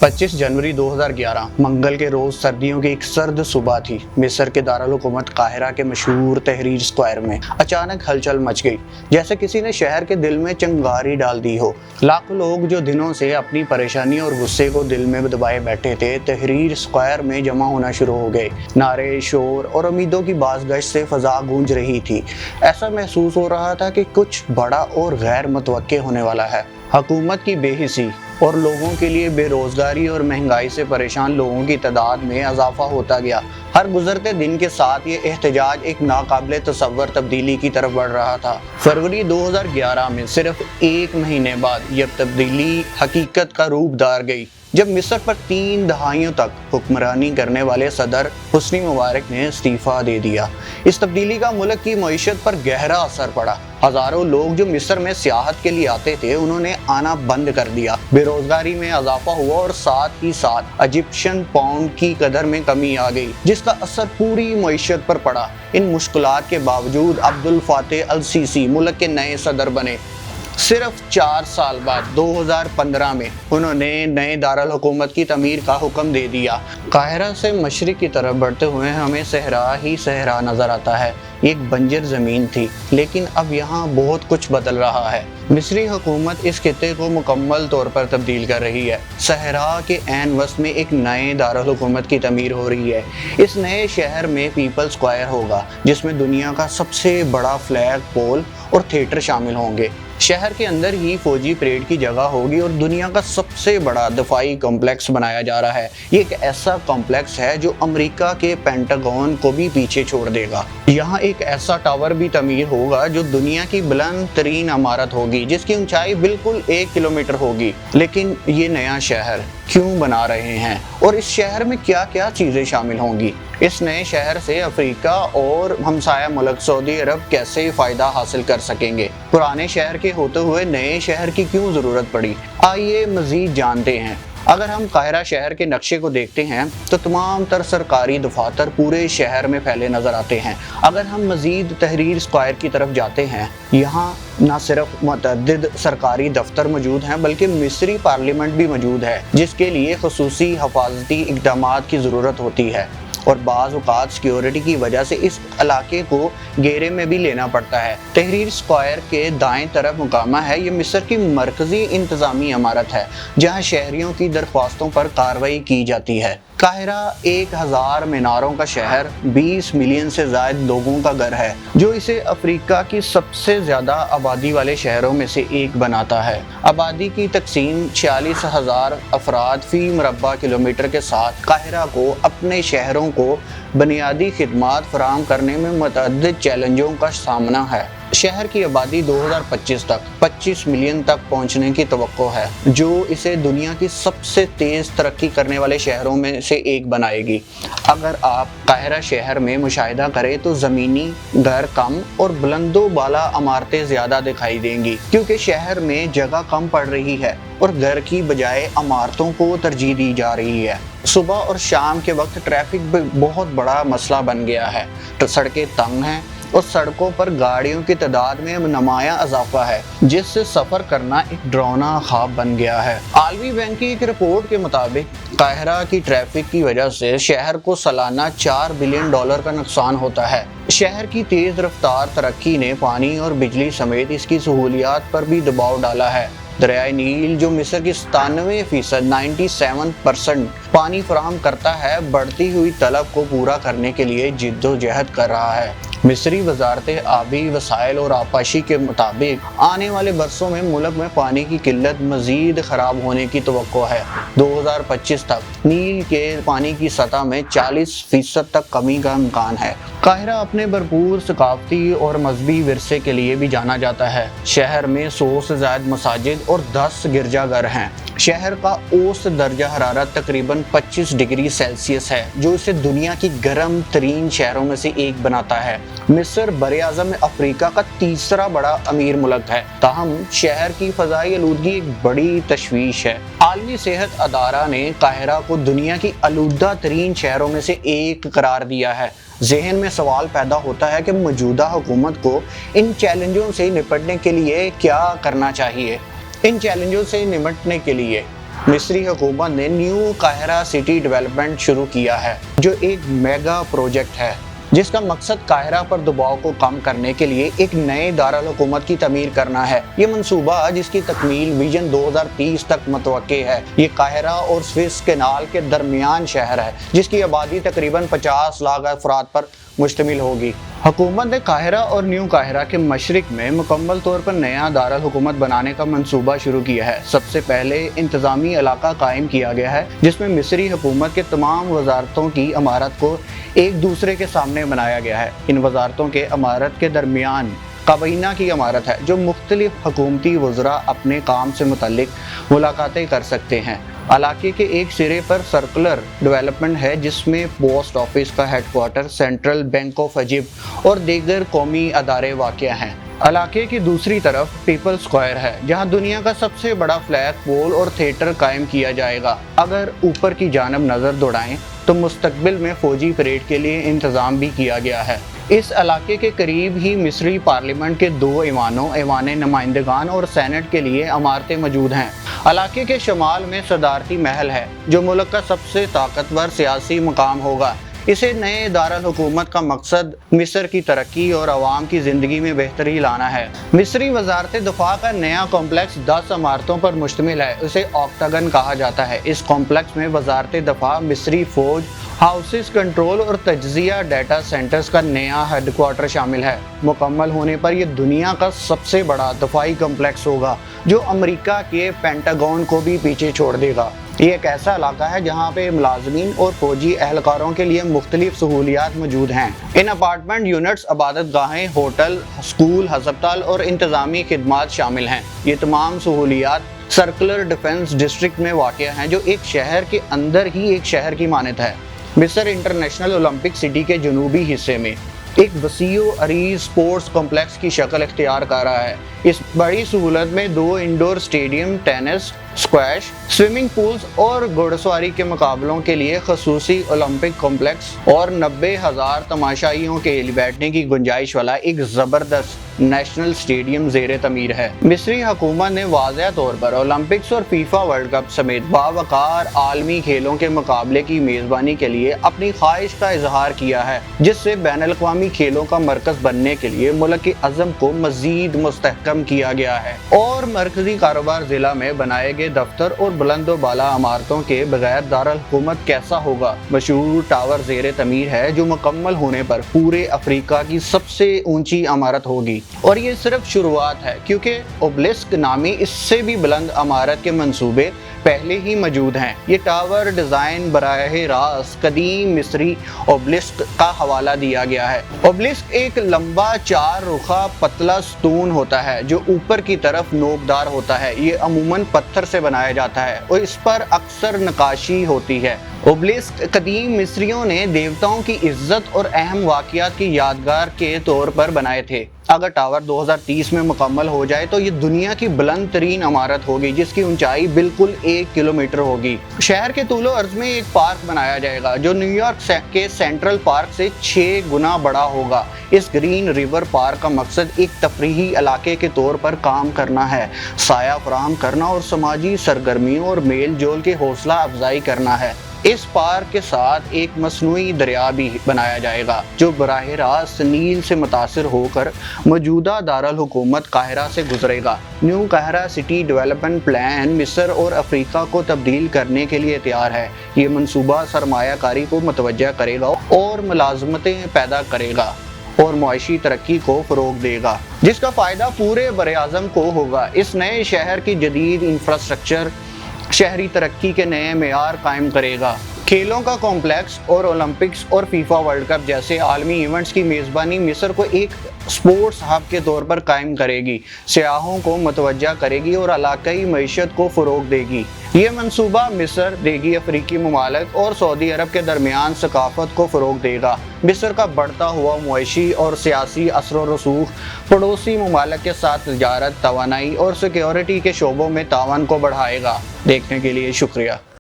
25 जनवरी 2011 मंगल के रोज सर्दियों की एक सर्द सुबह थी। मिस्र के दारुल हुकूमत काहिरा के मशहूर तहरीर स्क्वायर में अचानक हलचल मच गई, जैसे किसी ने शहर के दिल में चिंगारी डाल दी हो। लाखों लोग जो दिनों से अपनी परेशानी और गुस्से को दिल में दबाए बैठे थे, तहरीर स्क्वायर में जमा होना शुरू हो गए। नारे, शोर और उम्मीदों की बाज़गश्त से फजा गूंज रही थी। ऐसा महसूस हो रहा था कि कुछ बड़ा और गैर मुतवक्के होने वाला है। हुकूमत की बेहिसी और लोगों के लिए बेरोजगारी और महंगाई से परेशान लोगों की तादाद में इजाफा होता गया। हर गुजरते दिन के साथ ये एहतजाज एक नाकाबिले तसव्वुर तब्दीली की तरफ बढ़ रहा था। फरवरी 2011 में सिर्फ एक महीने बाद यह तब्दीली हकीकत का रूप धार गई, जब मिस्र पर 3 दहाइयों तक हुक्मरानी करने वाले सदर हुस्नी मुबारक ने इस्तीफा दे दिया। इस तब्दीली का मुल्क की मईशत पर गहरा असर पड़ा। हजारों लोग जो मिस्र में सियाहत के लिए आते थे, उन्होंने आना बंद कर दिया। बेरोजगारी में इजाफा हुआ और साथ ही साथ इजिप्शियन पाउंड की कदर में कमी आ गई, जिसका असर पूरी मईशत पर पड़ा। इन मुश्किलात के बावजूद अब्दुल फातेह अल सीसी मुल्क के नए सदर बने। सिर्फ 4 साल बाद 2015 में उन्होंने नए दारुल हुकूमत की तमीर का हुक्म दे दिया। काहिरा से मशरिक की तरफ बढ़ते हुए हमें सहरा ही सहरा नजर आता है। एक बंजर ज़मीन थी, लेकिन अब यहाँ बहुत कुछ बदल रहा है। मिस्री हुकूमत इस खित्ते को मुकम्मल तौर पर तब्दील कर रही है। सहरा के ऐन वस्त में एक नए दारुल हुकूमत की तमीर हो रही है। इस नए शहर में पीपल स्क्वायर होगा, जिसमें दुनिया का सबसे बड़ा फ्लैग पोल और थिएटर शामिल होंगे। शहर के अंदर ही फौजी परेड की जगह होगी और दुनिया का सबसे बड़ा दफाई कॉम्प्लेक्स बनाया जा रहा है। ये एक ऐसा कॉम्प्लेक्स है जो अमेरिका के पेंटागन को भी पीछे छोड़ देगा। यहाँ एक ऐसा टावर भी तमीर होगा जो दुनिया की बुलंद तरीन इमारत होगी, जिसकी ऊंचाई बिल्कुल 1 किलोमीटर होगी। लेकिन ये नया शहर क्यों बना रहे हैं और इस शहर में क्या क्या चीज़ें शामिल होंगी? इस नए शहर से अफ्रीका और हमसाया मुल्क सऊदी अरब कैसे फ़ायदा हासिल कर सकेंगे? पुराने शहर के होते हुए नए शहर की क्यों ज़रूरत पड़ी? आइए मज़ीद जानते हैं। अगर हम काहिरा शहर के नक्शे को देखते हैं तो तमाम तर सरकारी दफातर पूरे शहर में फैले नज़र आते हैं। अगर हम मज़ीद तहरीर स्क्वायर की तरफ जाते हैं, यहाँ न सिर्फ मुतअद्दिद सरकारी दफ्तर मौजूद हैं, बल्कि मिस्री पार्लियामेंट भी मौजूद है, जिसके लिए खुसूसी हिफाजती इक़दामात की ज़रूरत होती है और बाज़ औक़ात सिक्योरिटी की वजह से इस इलाके को घेरे में भी लेना पड़ता है। तहरीर स्क्वायर के दाएं तरफ मुकामा है। ये मिस्र की मरकज़ी इंतज़ामी इमारत है, जहां शहरियों की दरख्वास्तों पर कार्रवाई की जाती है। काहिरा 1000 मीनारों का शहर, 20 मिलियन से ज़ायद लोगों का घर है, जो इसे अफ्रीका की सबसे ज़्यादा आबादी वाले शहरों में से एक बनाता है। आबादी की तकसीम 46,000 अफराद फ़ी मुरब्बा किलोमीटर के साथ काहिरा को अपने शहरों को बुनियादी खिदमात फराहम करने में मुतअद्दिद चैलेंजों का सामना है। शहर की आबादी 2025 तक 25 मिलियन तक पहुंचने की तवक्को है, जो इसे दुनिया की सबसे तेज़ तरक्की करने वाले शहरों में से एक बनाएगी। अगर आप काहिरा शहर में मुशाहिदा करें तो ज़मीनी घर कम और बुलंदो बाला इमारतें ज़्यादा दिखाई देंगी, क्योंकि शहर में जगह कम पड़ रही है और घर की बजाय इमारतों को तरजीह दी जा रही है। सुबह और शाम के वक्त ट्रैफिक बहुत बड़ा मसला बन गया है। तो सड़कें तंग हैं और सड़कों पर गाड़ियों की तादाद में नुमायां इजाफा है, जिससे सफ़र करना एक डरावना ख्वाब बन गया है। आलमी बैंक की एक रिपोर्ट के मुताबिक काहिरा की ट्रैफिक की वजह से शहर को सालाना $4 बिलियन का नुकसान होता है। शहर की तेज़ रफ्तार तरक्की ने पानी और बिजली समेत इसकी सहूलियात पर भी दबाव डाला है। दरियाए नील, जो मिस्र की 97% 97% पानी फराहम करता है, बढ़ती हुई तलब को पूरा करने के लिए जिद्दोजहद कर रहा है। मिस्री वजारत आबी वसाइल और आपाशी के मुताबिक आने वाले बरसों में मुल्क में पानी की किल्लत मज़ीद ख़राब होने की तवक्को है। 2025 तक नील के पानी की सतह में 40% तक कमी का इम्कान है। काहिरा अपने भरपूर सकाफती और मजहबी विरसे के लिए भी जाना जाता है। शहर में 100 से ज़ायद मसाजिद और 10 गिरजाघर हैं। शहर का औसत दर्जा हरारत तकरीबन 25 डिग्री सेल्सियस है, जो इसे दुनिया की गर्म तरीन शहरों में से एक बनाता है। मिस्र बरे-आज़म में अफ्रीका का तीसरा बड़ा अमीर मुल्क है, ताहम शहर की फ़ज़ाई आलूदगी एक बड़ी तशवीश है। आलमी सेहत अदारा ने काहिरा को दुनिया की आलूदा तरीन शहरों में से एक करार दिया है। ज़हन में सवाल पैदा होता है कि मौजूदा हुकूमत को इन चैलेंजों से निपटने के लिए क्या करना चाहिए। इन चैलेंजों से निपटने के लिए مصری حکومت نے نیو قاہرہ سٹی ڈیولپمنٹ شروع کیا ہے، جو ایک میگا پروجیکٹ ہے جس کا مقصد قاہرہ پر دباؤ کو کم کرنے کے لیے ایک نئے دارالحکومت کی تعمیر کرنا ہے۔ یہ منصوبہ، جس کی تکمیل ویژن 2030 تک متوقع ہے، یہ قاہرہ اور سوئس کینال کے درمیان شہر ہے جس کی آبادی تقریباً 50 لاکھ افراد پر مشتمل ہوگی۔ حکومت نے قاہرہ اور نیو قاہرہ کے مشرق میں مکمل طور پر نیا دارالحکومت بنانے کا منصوبہ شروع کیا ہے۔ سب سے پہلے انتظامی علاقہ قائم کیا گیا ہے جس میں مصری حکومت کے تمام وزارتوں کی عمارت کو ایک دوسرے کے سامنے بنایا گیا ہے۔ ان وزارتوں کے عمارت کے درمیان کابینہ کی عمارت ہے جو مختلف حکومتی وزراء اپنے کام سے متعلق ملاقاتیں کر سکتے ہیں۔ علاقے کے ایک سرے پر سرکلر ڈیولپمنٹ ہے جس میں پوسٹ آفس کا head quarter, central bank of Egypt اور دیگر قومی ادارے واقع ہیں۔ علاقے کی دوسری طرف پیپل اسکوائر ہے جہاں دنیا کا سب سے بڑا فلیگ پول اور تھیٹر قائم کیا جائے گا۔ اگر اوپر کی جانب نظر دوڑائیں تو مستقبل میں فوجی پریڈ کے لیے انتظام بھی کیا گیا ہے۔ اس علاقے کے قریب ہی مصری پارلیمنٹ کے 2 ایوانوں، ایوان نمائندگان اور سینٹ کے لیے عمارتیں موجود ہیں۔ علاقے کے شمال میں صدارتی محل ہے جو ملک کا سب سے طاقتور سیاسی مقام ہوگا۔ اسے نئے دارالحکومت کا مقصد مصر کی ترقی اور عوام کی زندگی میں بہتری لانا ہے۔ مصری وزارت دفاع کا نیا کمپلیکس 10 عمارتوں پر مشتمل ہے، اسے آکٹاگن کہا جاتا ہے۔ اس کمپلیکس میں وزارت دفاع، مصری فوج، ہاؤسز کنٹرول اور تجزیہ ڈیٹا سینٹرز کا نیا ہیڈ کوارٹر شامل ہے۔ مکمل ہونے پر یہ دنیا کا سب سے بڑا دفاعی کمپلیکس ہوگا جو امریکہ کے پینٹاگون کو بھی پیچھے چھوڑ دے گا۔ یہ ایک ایسا علاقہ ہے جہاں پہ ملازمین اور فوجی اہلکاروں کے لیے مختلف سہولیات موجود ہیں۔ ان اپارٹمنٹ یونٹس، عبادت گاہیں، ہوٹل، اسکول، ہسپتال اور انتظامی خدمات شامل ہیں۔ یہ تمام سہولیات سرکلر ڈیفنس ڈسٹرکٹ میں واقع ہیں جو ایک شہر کے اندر ہی ایک شہر کی مانند ہے۔ مصر انٹرنیشنل اولمپک سٹی کے جنوبی حصے میں ایک وسیع و عریض سپورٹس کمپلیکس کی شکل اختیار کر رہا ہے۔ اس بڑی سہولت میں 2 indoor stadium, tennis, squash, swimming pools اور گھوڑ سواری کے مقابلوں کے لیے خصوصی اولمپک کمپلیکس اور 90,000 تماشائیوں کے بیٹھنے کی گنجائش والا ایک زبردست نیشنل اسٹیڈیم زیر تعمیر ہے۔ مصری حکومت نے واضح طور پر اولمپکس اور فیفا ورلڈ کپ سمیت باوقار عالمی کھیلوں کے مقابلے کی میزبانی کے لیے اپنی خواہش کا اظہار کیا ہے، جس سے بین الاقوامی کھیلوں کا مرکز بننے کے لیے ملک کے عزم کو مزید مستحکم کیا گیا ہے۔ اور مرکزی کاروبار ضلع میں بنائے گئے دفتر اور بلند و بالا عمارتوں کے بغیر دارالحکومت کیسا ہوگا؟ مشہور ٹاور زیر تعمیر ہے جو مکمل ہونے پر پورے افریقہ کی سب سے اونچی عمارت ہوگی۔ اور یہ صرف شروعات ہے کیونکہ اوبلسک نامی اس سے بھی بلند عمارت کے منصوبے پہلے ہی موجود ہیں۔ یہ ٹاور ڈیزائن براہ راست قدیم مصری اوبلسک کا حوالہ دیا گیا ہے۔ اوبلسک ایک لمبا 4 رخا پتلا ستون ہوتا ہے جو اوپر کی طرف نوکدار ہوتا ہے۔ یہ عموماً پتھر سے بنایا جاتا ہے اور اس پر اکثر نقاشی ہوتی ہے۔ اوبلسک قدیم مصریوں نے دیوتاؤں کی عزت اور اہم واقعات کی یادگار کے طور پر بنائے تھے۔ اگر ٹاور 2030 میں مکمل ہو جائے تو یہ دنیا کی بلند ترین عمارت ہوگی جس کی اونچائی بالکل 1 کلومیٹر ہوگی۔ شہر کے طول و عرض میں ایک پارک بنایا جائے گا جو نیو یارک کے سینٹرل پارک سے 6 گنا بڑا ہوگا۔ اس گرین ریور پارک کا مقصد ایک تفریحی علاقے کے طور پر کام کرنا ہے، سایہ فراہم کرنا اور سماجی سرگرمیوں اور میل جول کی حوصلہ افزائی کرنا ہے۔ اس پارک کے ساتھ ایک مصنوعی دریا بھی بنایا جائے گا جو براہ راست نیل سے متاثر ہو کر موجودہ دارالحکومت قاہرہ سے گزرے گا۔ نیو قاہرہ سٹی ڈیولپمنٹ پلان مصر اور افریقہ کو تبدیل کرنے کے لیے تیار ہے۔ یہ منصوبہ سرمایہ کاری کو متوجہ کرے گا اور ملازمتیں پیدا کرے گا اور معاشی ترقی کو فروغ دے گا جس کا فائدہ پورے براعظم کو ہوگا۔ اس نئے شہر کی جدید انفراسٹرکچر شہری ترقی کے نئے معیار قائم کرے گا۔ کھیلوں کا کمپلیکس اور اولمپکس اور فیفا ورلڈ کپ جیسے عالمی ایونٹس کی میزبانی مصر کو ایک سپورٹس ہب کے طور پر قائم کرے گی، سیاحوں کو متوجہ کرے گی اور علاقائی معیشت کو فروغ دے گی۔ یہ منصوبہ مصر، دیگر افریقی ممالک اور سعودی عرب کے درمیان ثقافت کو فروغ دے گا۔ مصر کا بڑھتا ہوا معاشی اور سیاسی اثر و رسوخ پڑوسی ممالک کے ساتھ تجارت، توانائی اور سیکیورٹی کے شعبوں میں تعاون کو بڑھائے گا۔ دیکھنے کے لیے شکریہ۔